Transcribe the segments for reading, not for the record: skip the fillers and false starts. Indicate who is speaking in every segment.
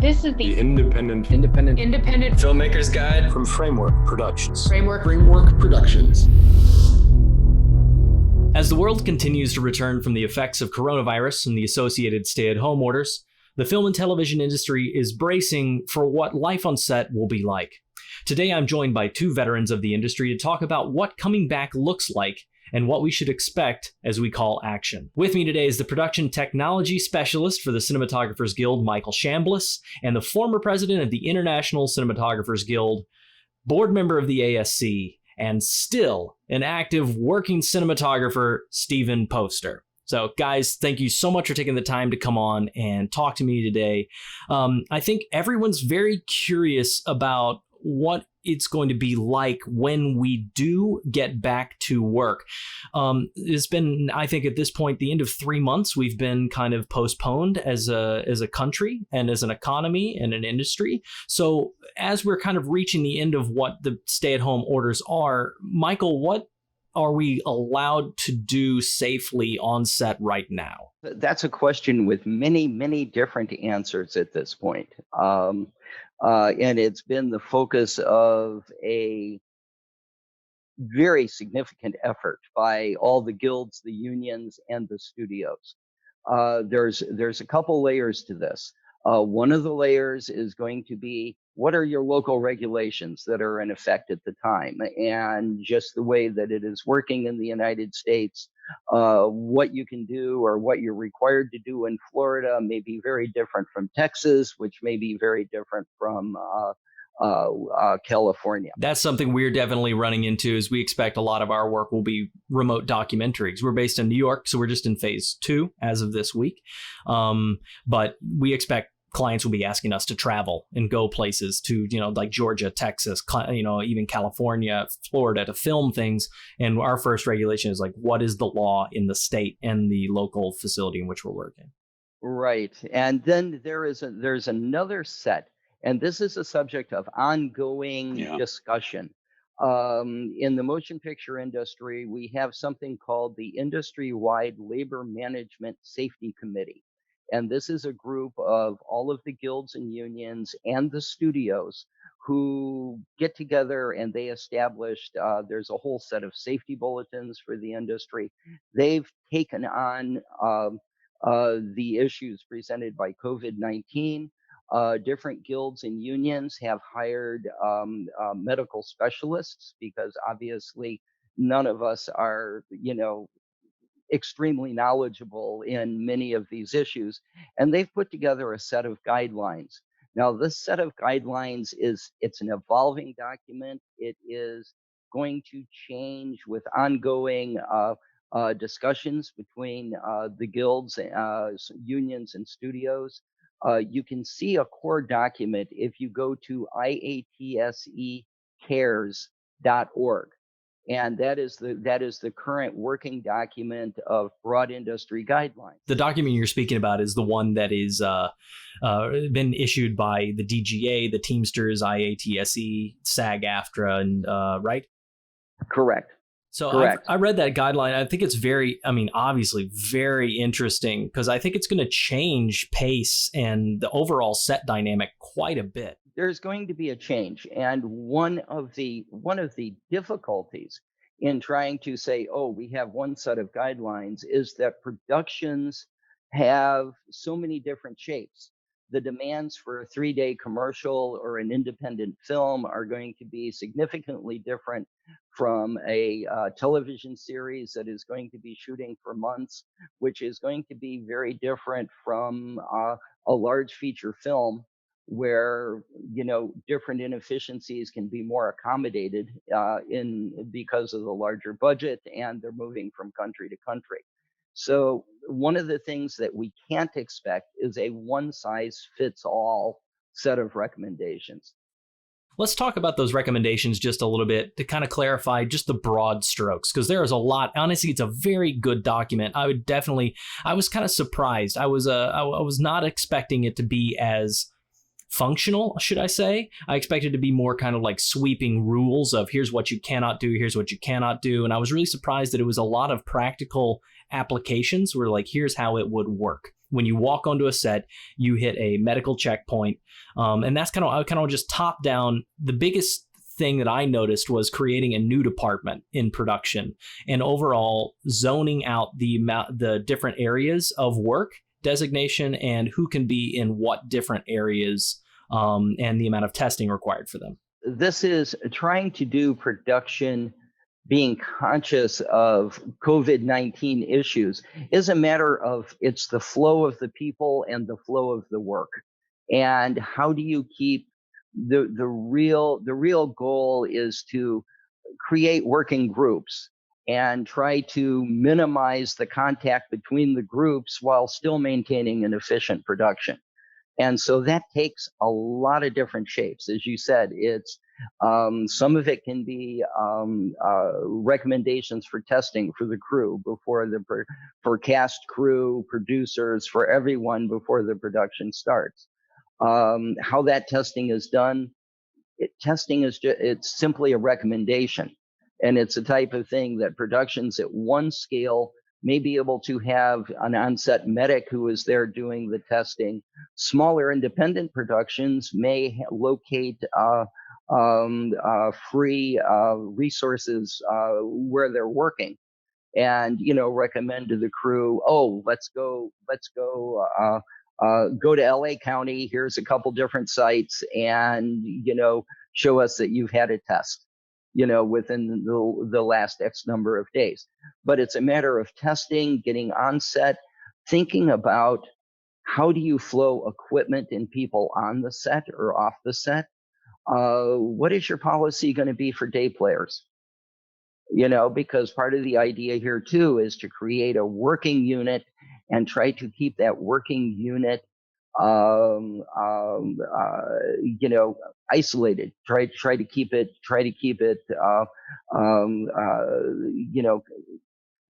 Speaker 1: This is
Speaker 2: the Independent
Speaker 3: Filmmaker's Guide
Speaker 2: from Framework Productions.
Speaker 1: Framework
Speaker 2: Productions.
Speaker 4: As the world continues to return from the effects of coronavirus and the associated stay-at-home orders, the film and television industry is bracing for what life on set will be like. Today I'm joined by two veterans of the industry to talk about what coming back looks like and what we should expect as we call action. With me today is the production technology specialist for the Cinematographers Guild, Michael Chambliss, and the former president of the International Cinematographers Guild, board member of the ASC, and still an active working cinematographer, Stephen Poster. So guys, thank you so much for taking the time to come on and talk to me today. I think everyone's very curious about what it's going to be like when we do get back to work. It's been, I think at this point, the end of 3 months, we've been kind of postponed as a country and as an economy and an industry. So as we're kind of reaching the end of what the stay-at-home orders are, Michael, what are we allowed to do safely on set right now?
Speaker 5: That's a question with many, many different answers at this point. And it's been the focus of a very significant effort by all the guilds, the unions, and the studios. There's a couple layers to this. One of the layers is going to be, what are your local regulations that are in effect at the time? And just the way that it is working in the United States, what you can do or what you're required to do in Florida may be very different from Texas, which may be very different from California.
Speaker 4: That's something we're definitely running into, is we expect a lot of our work will be remote documentaries. We're based in New York, so we're just in phase 2 as of this week. But we expect clients will be asking us to travel and go places to, like Georgia, Texas, even California, Florida, to film things. And our first regulation is like, what is the law in the state and the local facility in which we're working?
Speaker 5: Right. And then there's another set, and this is a subject of ongoing discussion. In the motion picture industry, we have something called the Industrywide Labor Management Safety Committee. And this is a group of all of the guilds and unions and the studios who get together, and they established, there's a whole set of safety bulletins for the industry. They've taken on the issues presented by COVID-19. Different guilds and unions have hired medical specialists, because obviously none of us are, extremely knowledgeable in many of these issues, and they've put together a set of guidelines. Now, this set of guidelines it's an evolving document. It is going to change with ongoing discussions between the guilds, unions, and studios. You can see a core document if you go to iatsecares.org. And that is the current working document of broad industry guidelines.
Speaker 4: The document you're speaking about is the one that is been issued by the DGA, the Teamsters, IATSE, SAG-AFTRA, and right?
Speaker 5: Correct.
Speaker 4: So
Speaker 5: Correct.
Speaker 4: I read that guideline. I think it's obviously very interesting, because I think it's going to change pace and the overall set dynamic quite a bit.
Speaker 5: There's going to be a change, and one of the difficulties in trying to say, oh, we have one set of guidelines, is that productions have so many different shapes. The demands for a 3-day commercial or an independent film are going to be significantly different from a television series that is going to be shooting for months, which is going to be very different from a large feature film, where different inefficiencies can be more accommodated because of the larger budget, and they're moving from country to country. So one of the things that we can't expect is a one-size-fits-all set of recommendations.
Speaker 4: Let's talk about those recommendations just a little bit to kind of clarify just the broad strokes, because there is a lot. Honestly, it's a very good document. I was kind of surprised. I was not expecting it to be as functional, should I say. I expected to be more kind of like sweeping rules of here's what you cannot do, here's what you cannot do. And I was really surprised that it was a lot of practical applications where like, here's how it would work. when you walk onto a set, you hit a medical checkpoint. And that's kind of just top down. The biggest thing that I noticed was creating a new department in production and overall zoning out the different areas of work designation and who can be in what different areas, and the amount of testing required for them.
Speaker 5: This is trying to do production being conscious of COVID-19 issues is a matter of it's the flow of the people and the flow of the work. And how do you keep the real goal is to create working groups and try to minimize the contact between the groups while still maintaining an efficient production. And so that takes a lot of different shapes. As you said, it's some of it can be recommendations for testing for the crew before for cast crew, producers, for everyone before the production starts. How that testing is done, it's simply a recommendation. And it's a type of thing that productions at one scale may be able to have an on-set medic who is there doing the testing. Smaller independent productions may locate free resources where they're working, and recommend to the crew, let's go to LA County. Here's a couple different sites, and show us that you've had a test within the last X number of days. But it's a matter of testing, getting on set, thinking about how do you flow equipment and people on the set or off the set? What is your policy going to be for day players? Because part of the idea here too is to create a working unit and try to keep that working unit isolated. Try to keep it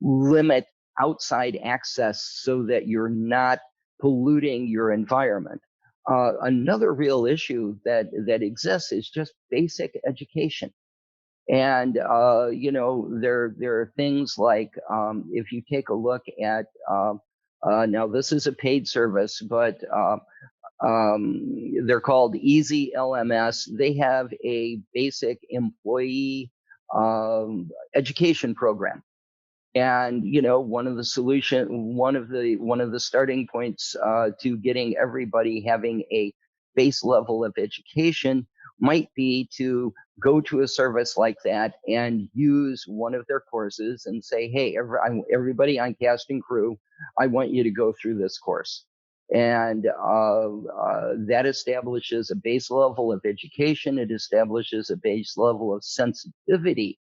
Speaker 5: limit outside access so that you're not polluting your environment. Another real issue that exists is just basic education. And there are things like if you take a look at now this is a paid service, but they're called Easy LMS. They have a basic employee education program. And one of the starting points to getting everybody having a base level of education might be to go to a service like that and use one of their courses and say, hey, everybody on cast and crew, I want you to go through this course. And that establishes a base level of education. It establishes a base level of sensitivity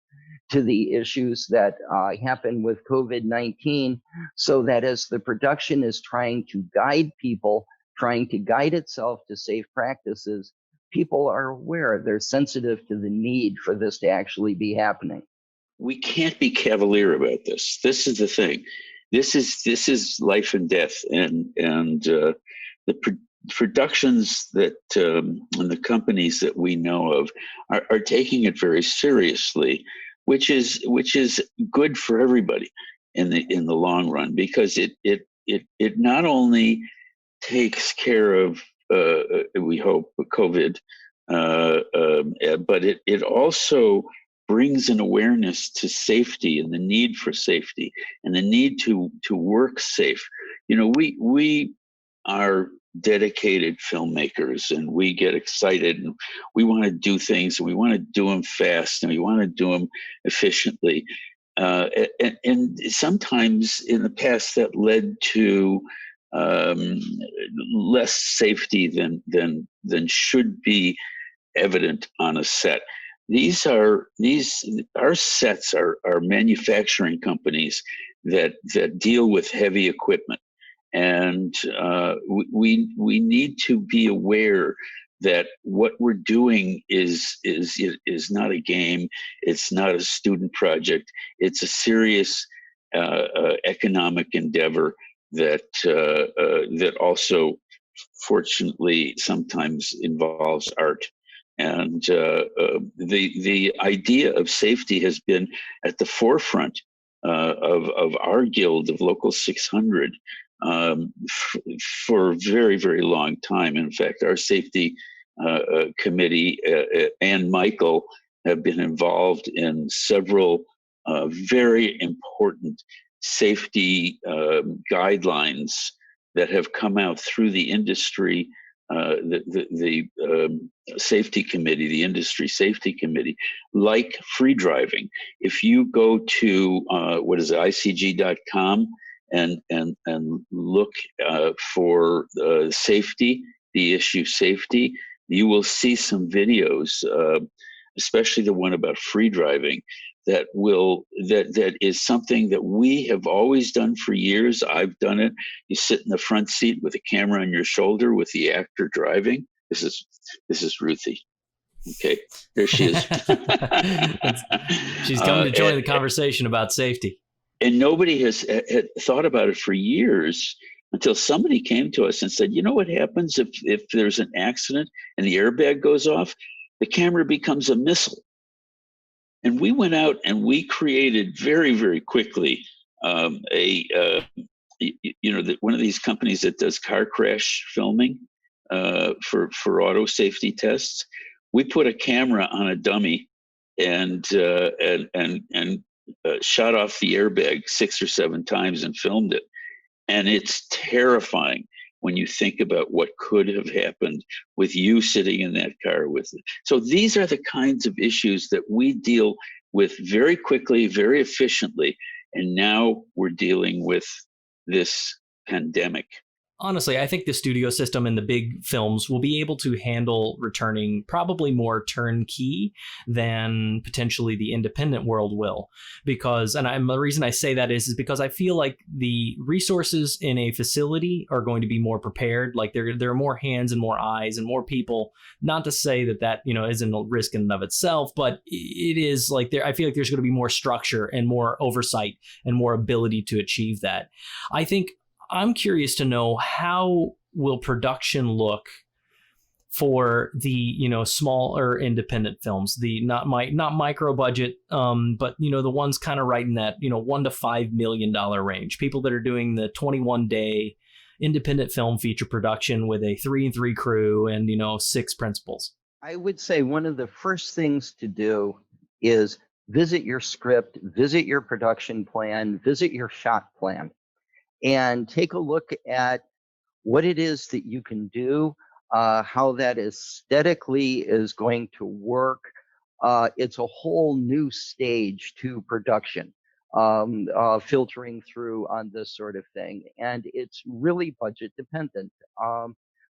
Speaker 5: to the issues that happen with COVID-19, so that as the production is trying to guide people, trying to guide itself to safe practices, people are aware, they're sensitive to the need for this to actually be happening.
Speaker 1: We can't be cavalier about this. This is the thing. This is life and death, and the productions that and the companies that we know of are taking it very seriously, which is good for everybody in the long run, because it not only takes care of we hope COVID, but it also brings an awareness to safety and the need for safety and the need to work safe. We are dedicated filmmakers, and we get excited, and we want to do things, and we want to do them fast, and we want to do them efficiently. And sometimes in the past that led to less safety than should be evident on a set. Our sets are manufacturing companies that deal with heavy equipment, and we need to be aware that what we're doing is not a game. It's not a student project. It's a serious economic endeavor that also, fortunately, sometimes involves art. And the idea of safety has been at the forefront of our guild of Local 600 for a very, very long time. In fact, our safety committee and Michael have been involved in several very important safety guidelines that have come out through the industry, the safety committee, the industry safety committee, like free driving. If you go to ICG.com and look for safety, the issue safety, you will see some videos, especially the one about free driving, that is something that we have always done for years. I've done it. You sit in the front seat with a camera on your shoulder with the actor driving. This is Ruthie. Okay, there she is.
Speaker 4: She's come to join the conversation about safety.
Speaker 1: And nobody had thought about it for years until somebody came to us and said, you know what happens if there's an accident and the airbag goes off? The camera becomes a missile. And we went out and we created very, very quickly one of these companies that does car crash filming for auto safety tests. We put a camera on a dummy and shot off the airbag 6 or 7 times and filmed it. And it's terrifying when you think about what could have happened with you sitting in that car with it. So these are the kinds of issues that we deal with very quickly, very efficiently. And now we're dealing with this pandemic.
Speaker 4: Honestly, I think the studio system and the big films will be able to handle returning probably more turnkey than potentially the independent world will. Because, and the reason I say that is because I feel like the resources in a facility are going to be more prepared. Like there are more hands and more eyes and more people. Not to say that isn't a risk in and of itself, but it is like I feel like there's going to be more structure and more oversight and more ability to achieve that. I think I'm curious to know, how will production look for the small or independent films, the not micro budget, but the ones kind of right in that $1 to $5 million range. People that are doing the 21-day independent film feature production with a 3 and 3 crew and 6 principals.
Speaker 5: I would say one of the first things to do is visit your script, visit your production plan, visit your shot plan, and take a look at what it is that you can do, how that aesthetically is going to work. It's a whole new stage to production, filtering through on this sort of thing. And it's really budget dependent.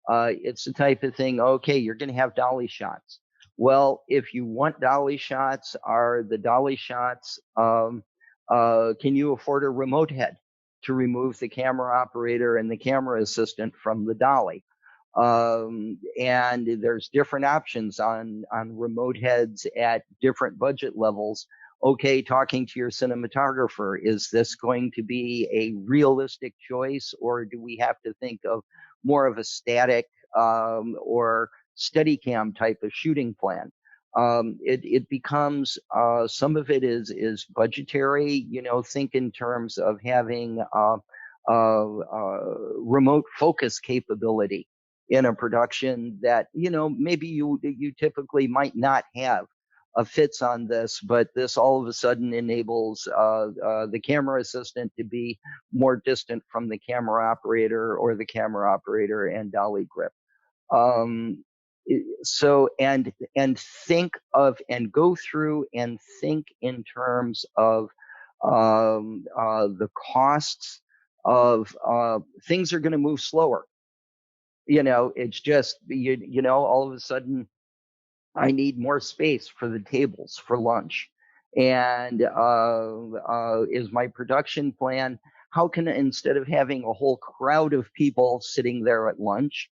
Speaker 5: It's the type of thing, okay, you're going to have dolly shots. Well, if you want dolly shots, are the dolly shots, can you afford a remote head to remove the camera operator and the camera assistant from the dolly? And there's different options on remote heads at different budget levels. Okay, talking to your cinematographer, is this going to be a realistic choice, or do we have to think of more of a static or Steadicam type of shooting plan? It becomes, some of it is budgetary. Think in terms of having remote focus capability in a production that maybe you typically might not have a fits on this, but this all of a sudden enables the camera assistant to be more distant from the camera operator, or the camera operator and dolly grip. So and think of and go through and think in terms of the costs of things are going to move slower. It's just all of a sudden I need more space for the tables for lunch, and is my production plan, how can, instead of having a whole crowd of people sitting there at lunch,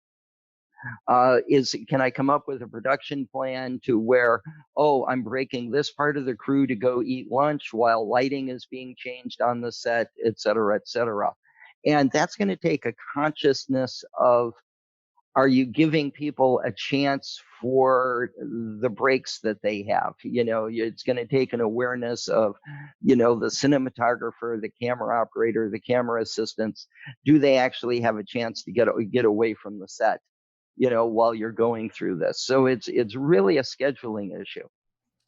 Speaker 5: can I come up with a production plan to where, I'm breaking this part of the crew to go eat lunch while lighting is being changed on the set, et cetera, et cetera. And that's going to take a consciousness of, Are you giving people a chance for the breaks that they have? It's going to take an awareness of, the cinematographer, the camera operator, the camera assistants. Do they actually have a chance to get away from the set, while you're going through this? So it's really a scheduling issue.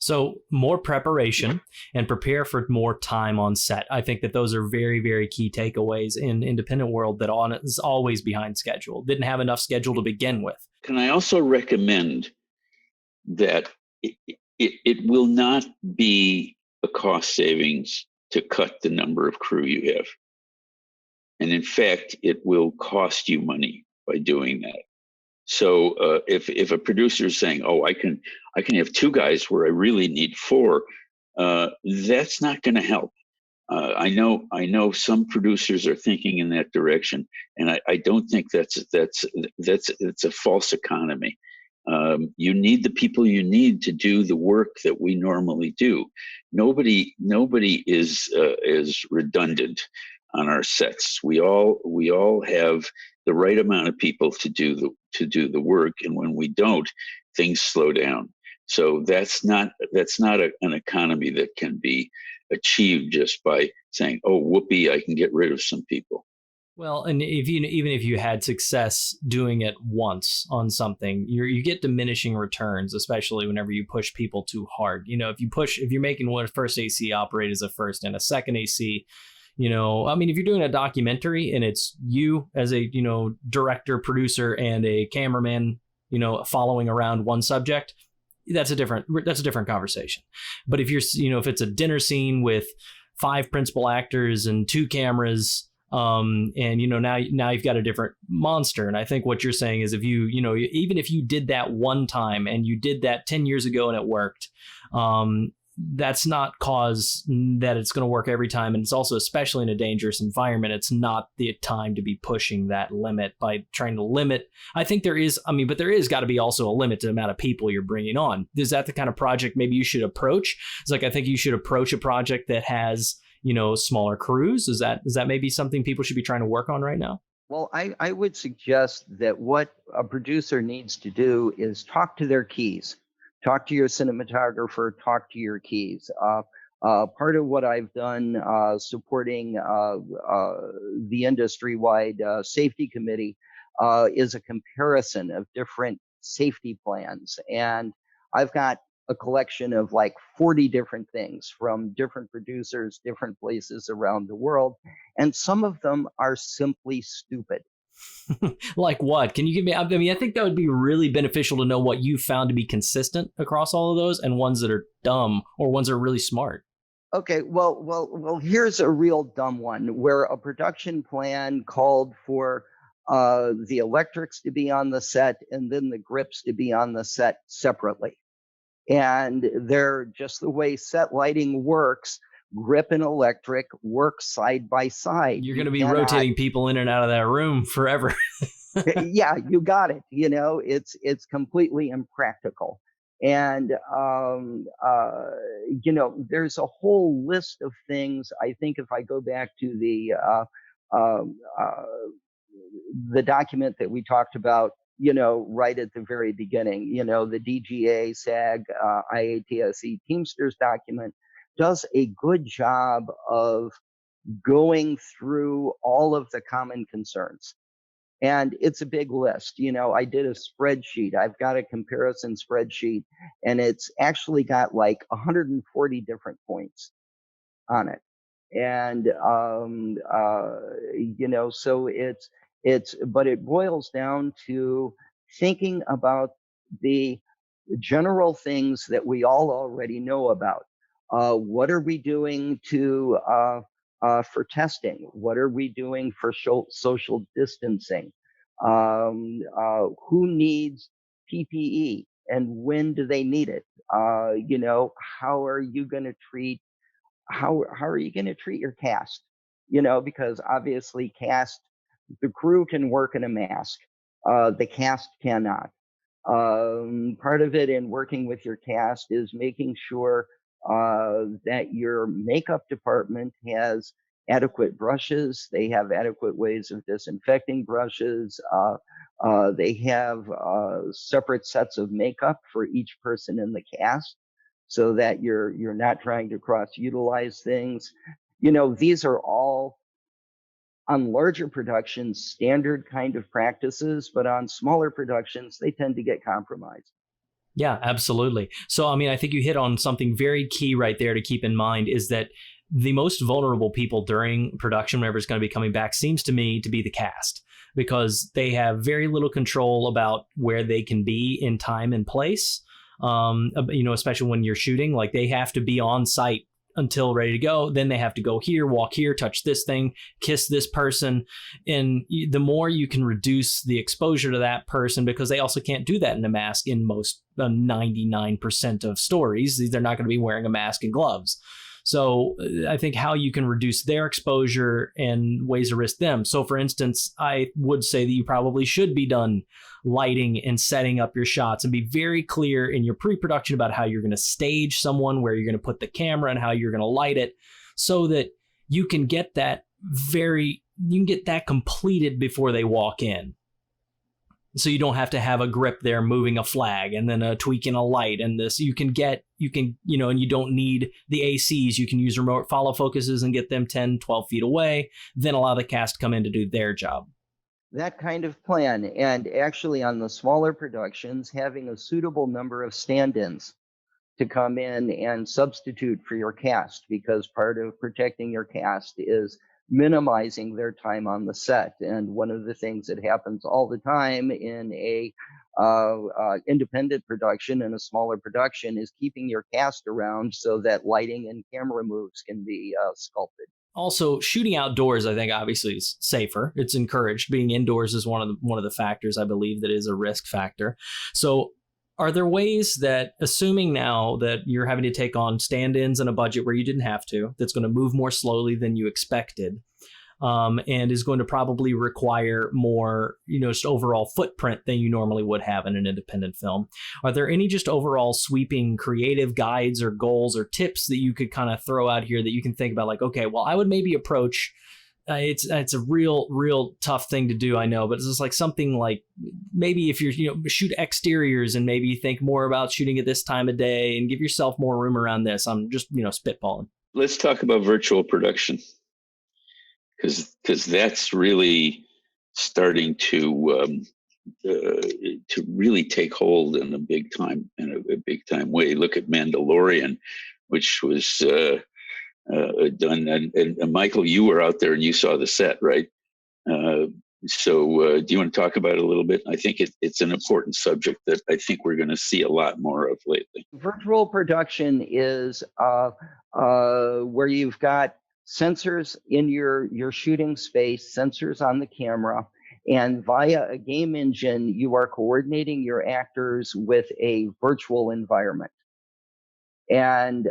Speaker 4: So more preparation and prepare for more time on set. I think that those are very, very key takeaways in independent world that is always behind schedule, didn't have enough schedule to begin with.
Speaker 1: Can I also recommend that it will not be a cost savings to cut the number of crew you have. And in fact, it will cost you money by doing that. So if a producer is saying, "Oh, I can have 2 guys where I really need 4," that's not going to help. I know some producers are thinking in that direction, and I don't think that's a false economy. You need the people you need to do the work that we normally do. Nobody is redundant on our sets. We all have the right amount of people to do the work, and when we don't, things slow down. So that's not an economy that can be achieved just by saying, "Oh, whoopee, I can get rid of some people."
Speaker 4: Well, and even if you had success doing it once on something, you get diminishing returns, especially whenever you push people too hard. If you're making one first AC operate as a first and a second AC, if you're doing a documentary and it's you as a, director, producer, and a cameraman, following around one subject, that's a different conversation. But if if it's a dinner scene with 5 principal actors and 2 cameras, and now you've got a different monster. And I think what you're saying is, if even if you did that one time and you did that 10 years ago and it worked, that's not cause that it's going to work every time. And it's also, especially in a dangerous environment, it's not the time to be pushing that limit by trying to limit. I think there is got to be also a limit to the amount of people you're bringing on. Is that the kind of project maybe you should approach? It's like, I think you should approach a project that has, smaller crews. Is that maybe something people should be trying to work on right now?
Speaker 5: Well, I would suggest that what a producer needs to do is talk to their keys. Talk to your cinematographer, talk to your keys. Part of what I've done supporting the Industrywide Safety Committee is a comparison of different safety plans. And I've got a collection of like 40 different things from different producers, different places around the world. And some of them are simply stupid.
Speaker 4: Like what? Can you give me? I think that would be really beneficial to know what you found to be consistent across all of those, and ones that are dumb or ones that are really smart.
Speaker 5: Okay, well, here's a real dumb one where a production plan called for the electrics to be on the set and then the grips to be on the set separately. And they're just the way set lighting works. Grip and electric work side by side.
Speaker 4: You're going to be rotating people in and out of that room forever.
Speaker 5: Yeah, you got it. It's completely impractical. And, there's a whole list of things. I think if I go back to the document that we talked about, right at the very beginning, the DGA, SAG, IATSE Teamsters document does a good job of going through all of the common concerns. And it's a big list. I did a spreadsheet. I've got a comparison spreadsheet, and it's actually got like 140 different points on it. And, so but it boils down to thinking about the general things that we all already know about. What are we doing for testing? What are we doing for social distancing? Who needs PPE and when do they need it? How are you going to treat your cast? Because obviously the crew can work in a mask. The cast cannot. Part of it in working with your cast is making sure that your makeup department has adequate brushes. They have adequate ways of disinfecting brushes. They have separate sets of makeup for each person in the cast, so that you're not trying to cross utilize things. These are all on larger productions standard kind of practices, but on smaller productions they tend to get compromised.
Speaker 4: Yeah, absolutely. So, I mean, I think you hit on something very key right there to keep in mind is that the most vulnerable people during production, whenever it's going to be coming back, seems to me to be the cast, because they have very little control about where they can be in time and place. Especially when you're shooting, like they have to be on site until ready to go. Then they have to go here, walk here, touch this thing, kiss this person. And the more you can reduce the exposure to that person, because they also can't do that in a mask in most 99% of stories. They're not going to be wearing a mask and gloves. So I think how you can reduce their exposure and ways to risk them. So for instance, I would say that you probably should be done lighting and setting up your shots and be very clear in your pre-production about how you're going to stage someone, where you're going to put the camera and how you're going to light it, so that you can get that completed before they walk in. So you don't have to have a grip there moving a flag and then tweaking a light and this. And you don't need the ACs. You can use remote follow focuses and get them 10, 12 feet away, then allow the cast to come in to do their job.
Speaker 5: That kind of plan, and actually on the smaller productions, having a suitable number of stand-ins to come in and substitute for your cast, because part of protecting your cast is minimizing their time on the set. And one of the things that happens all the time in a independent production and a smaller production is keeping your cast around so that lighting and camera moves can be sculpted.
Speaker 4: Also, shooting outdoors, I think, obviously is safer. It's encouraged. Being indoors is one of the factors, I believe, that is a risk factor. So are there ways that, assuming now that you're having to take on stand-ins and a budget where you didn't have to, that's going to move more slowly than you expected, and is going to probably require more, just overall footprint than you normally would have in an independent film. Are there any just overall sweeping creative guides or goals or tips that you could kind of throw out here that you can think about, like, okay, well, I would maybe approach, it's a real tough thing to do, I know, but it's just like something like maybe if you're, shoot exteriors and maybe think more about shooting at this time of day and give yourself more room around this. I'm just, spitballing.
Speaker 1: Let's talk about virtual production. Because that's really starting to really take hold in a big time way. Look at Mandalorian, which was done, and Michael, you were out there and you saw the set, right? So do you want to talk about it a little bit? I think it's an important subject that I think we're going to see a lot more of lately.
Speaker 5: Virtual production is where you've got sensors in your shooting space, sensors on the camera, and via a game engine, you are coordinating your actors with a virtual environment. And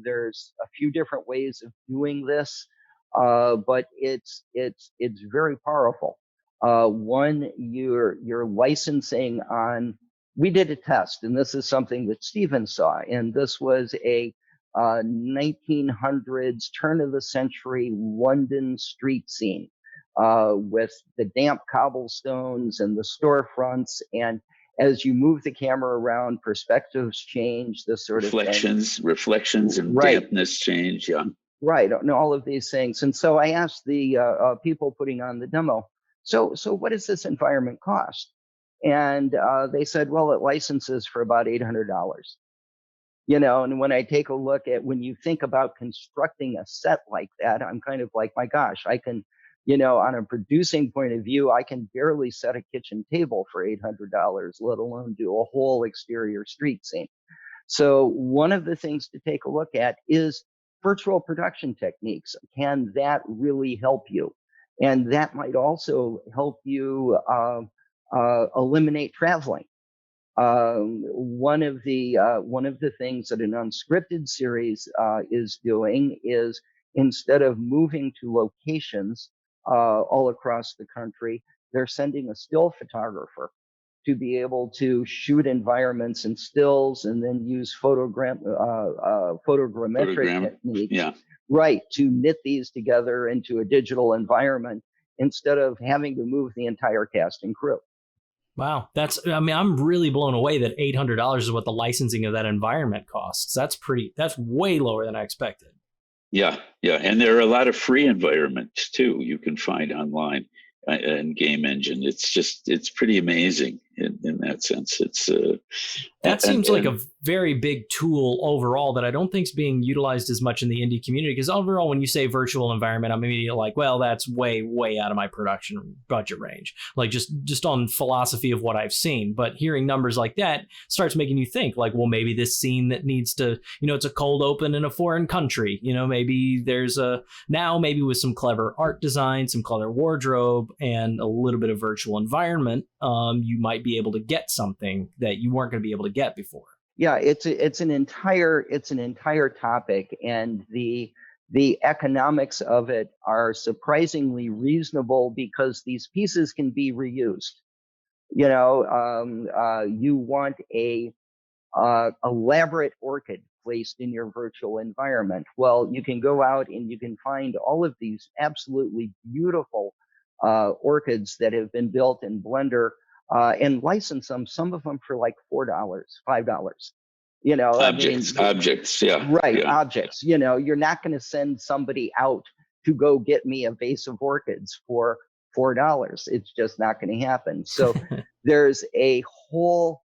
Speaker 5: there's a few different ways of doing this, but it's very powerful. One, you're licensing on. We did a test, and this is something that Stephen saw, and this was a 1900s turn of the century London street scene with the damp cobblestones and the storefronts, and as you move the camera around, perspectives change, this sort of
Speaker 1: reflections and
Speaker 5: right.
Speaker 1: Dampness change, yeah,
Speaker 5: right, and all of these things. And so I asked the people putting on the demo, so what does this environment cost? And they said, well, it licenses for about $800. And when I take a look at, when you think about constructing a set like that, I'm kind of like, my gosh, I can, on a producing point of view, I can barely set a kitchen table for $800, let alone do a whole exterior street scene. So one of the things to take a look at is virtual production techniques. Can that really help you? And that might also help you eliminate traveling. One of the things that an unscripted series is doing is, instead of moving to locations all across the country, they're sending a still photographer to be able to shoot environments and stills, and then use photogrammetric techniques,
Speaker 1: yeah,
Speaker 5: right, to knit these together into a digital environment. instead of having to move the entire cast and crew.
Speaker 4: Wow. I'm really blown away that $800 is what the licensing of that environment costs. That's way lower than I expected.
Speaker 1: Yeah. And there are a lot of free environments too you can find online and Game Engine. It's pretty amazing in that sense.
Speaker 4: That seems like a very big tool overall that I don't think is being utilized as much in the indie community. Because overall, when you say virtual environment, I'm immediately like, well, that's way, way out of my production budget range. Like just on philosophy of what I've seen. But hearing numbers like that starts making you think like, well, maybe this scene that needs to, it's a cold open in a foreign country. Maybe maybe with some clever art design, some clever wardrobe, and a little bit of virtual environment, you might be able to get something that you weren't going to be able to get before.
Speaker 5: Yeah, it's an entire topic, and the economics of it are surprisingly reasonable because these pieces can be reused. You want a elaborate orchid placed in your virtual environment. Well, you can go out and you can find all of these absolutely beautiful orchids that have been built in Blender. And license them, some of them for like $4, $5.
Speaker 1: Objects, yeah.
Speaker 5: Right,
Speaker 1: yeah.
Speaker 5: objects. You're not going to send somebody out to go get me a vase of orchids for $4. It's just not going to happen. So there's a whole,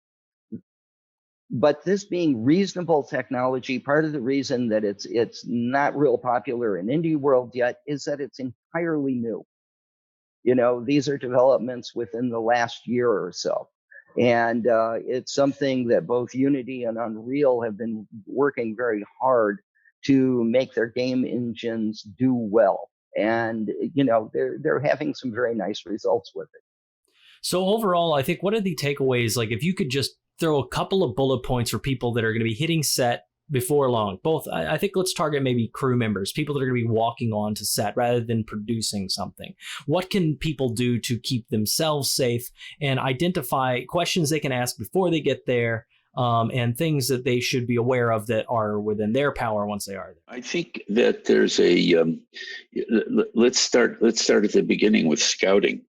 Speaker 5: but this being reasonable technology, part of the reason that it's not real popular in indie world yet is that it's entirely new. These are developments within the last year or so. And it's something that both Unity and Unreal have been working very hard to make their game engines do well. And, they're having some very nice results with it.
Speaker 4: So overall, I think what are the takeaways? Like if you could just throw a couple of bullet points for people that are going to be hitting set before long, I think let's target maybe crew members, people that are going to be walking on to set rather than producing something. What can people do to keep themselves safe and identify questions they can ask before they get there, and things that they should be aware of that are within their power once they are there?
Speaker 1: I think that there's let's start at the beginning with scouting.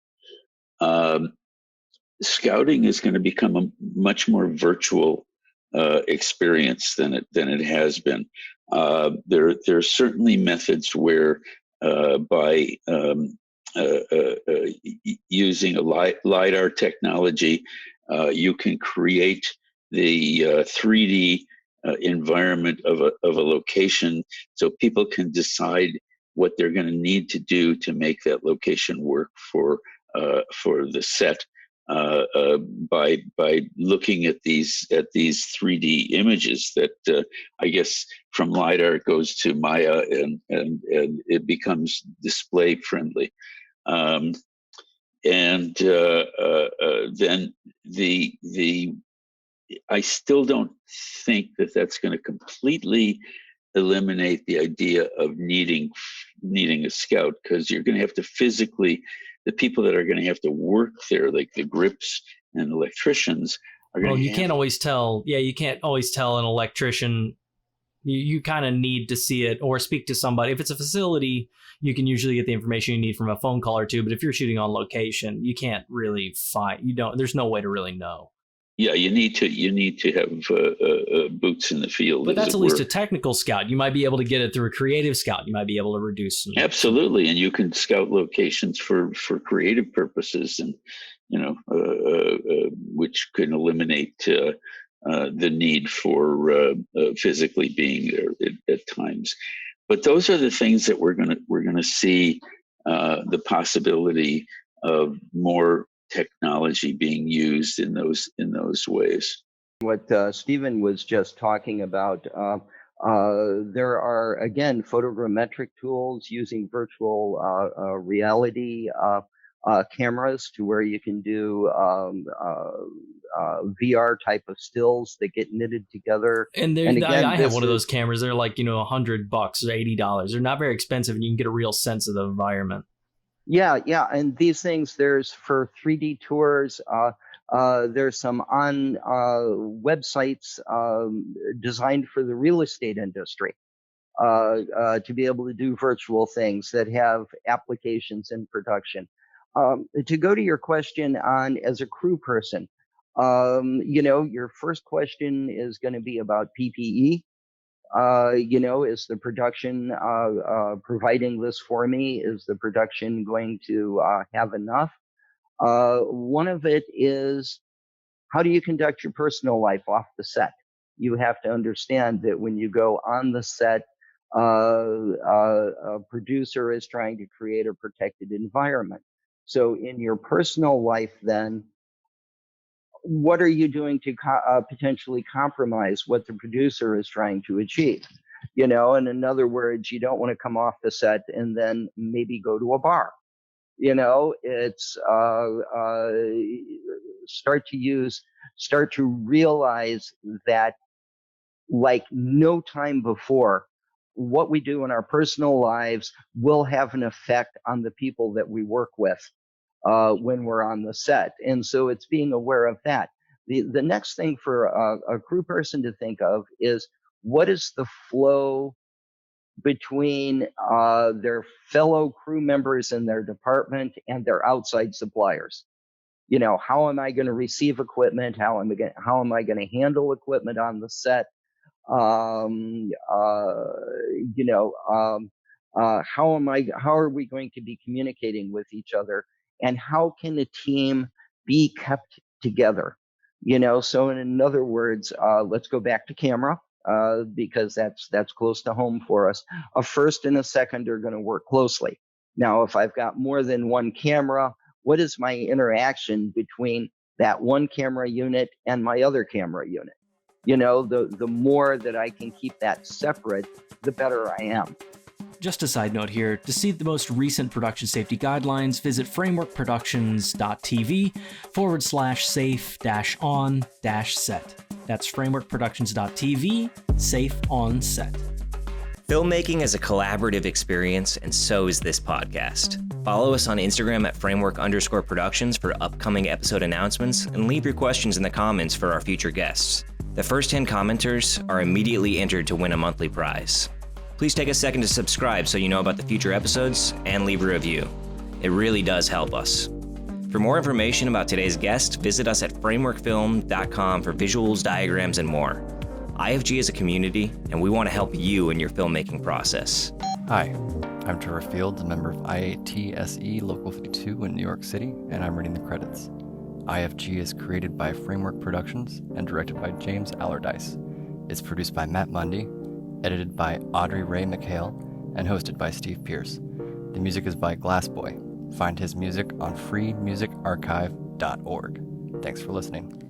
Speaker 1: Scouting is going to become a much more virtual experience than it has been. There are certainly methods where by using a LiDAR technology, you can create the 3D environment of a location, so people can decide what they're going to need to do to make that location work for the set. By looking at these 3D images that I guess from LiDAR it goes to Maya and it becomes display friendly, and then I still don't think that that's going to completely eliminate the idea of needing a scout, because you're going to have to physically, the people that are going to have to work there, like the grips and electricians, are going to.
Speaker 4: You can't always tell. Yeah, you can't always tell an electrician. You kind of need to see it or speak to somebody. If it's a facility, you can usually get the information you need from a phone call or two. But if you're shooting on location, you can't really find. There's no way to really know.
Speaker 1: Yeah, you need to have boots in the field.
Speaker 4: But that's at least a technical scout. You might be able to get it through a creative scout. You might be able to reduce.
Speaker 1: Absolutely, and you can scout locations for creative purposes, and which can eliminate the need for physically being there at times. But those are the things that we're gonna see the possibility of more technology being used in those ways.
Speaker 5: What Stephen was just talking about, there are, again, photogrammetric tools using virtual reality cameras to where you can do VR type of stills that get knitted together.
Speaker 4: And again, I have one of those cameras. They're like, $100 or $80. They're not very expensive, and you can get a real sense of the environment.
Speaker 5: Yeah, and these things, there's for 3D tours, there's some on websites designed for the real estate industry to be able to do virtual things that have applications in production. To go to your question on as a crew person, your first question is going to be about PPE. Is the production providing this for me? Is the production going to have enough? One of it is, how do you conduct your personal life off the set? You have to understand that when you go on the set, a producer is trying to create a protected environment. So in your personal life, then, what are you doing to potentially compromise what the producer is trying to achieve? And in other words, you don't want to come off the set and then maybe go to a bar. It's start to realize that, like no time before, what we do in our personal lives will have an effect on the people that we work with when we're on the set. And so it's being aware of that. The next thing for a crew person to think of is, what is the flow between their fellow crew members in their department and their outside suppliers? How am I going to receive equipment? How am I going to handle equipment on the set? How are we going to be communicating with each other, and how can a team be kept together? So in other words, let's go back to camera, because that's close to home for us. A first and a second are going to work closely. Now, if I've got more than one camera, what is my interaction between that one camera unit and my other camera unit? The more that I can keep that separate, the better I am.
Speaker 4: Just a side note here, to see the most recent production safety guidelines, visit frameworkproductions.tv/safe-on-set. That's frameworkproductions.tv, safe on set.
Speaker 6: Filmmaking is a collaborative experience, and so is this podcast. Follow us on Instagram at framework_productions for upcoming episode announcements, and leave your questions in the comments for our future guests. The first 10 commenters are immediately entered to win a monthly prize. Please take a second to subscribe so you know about the future episodes, and leave a review. It really does help us. For more information about today's guest, visit us at frameworkfilm.com for visuals, diagrams, and more. IFG is a community, and we want to help you in your filmmaking process.
Speaker 7: Hi, I'm Trevor Fields, a member of IATSE Local 52 in New York City, and I'm reading the credits. IFG is created by Framework Productions and directed by James Allardyce. It's produced by Matt Mundy, edited by Audrey Ray McHale, and hosted by Steve Pierce. The music is by Glassboy. Find his music on freemusicarchive.org. Thanks for listening.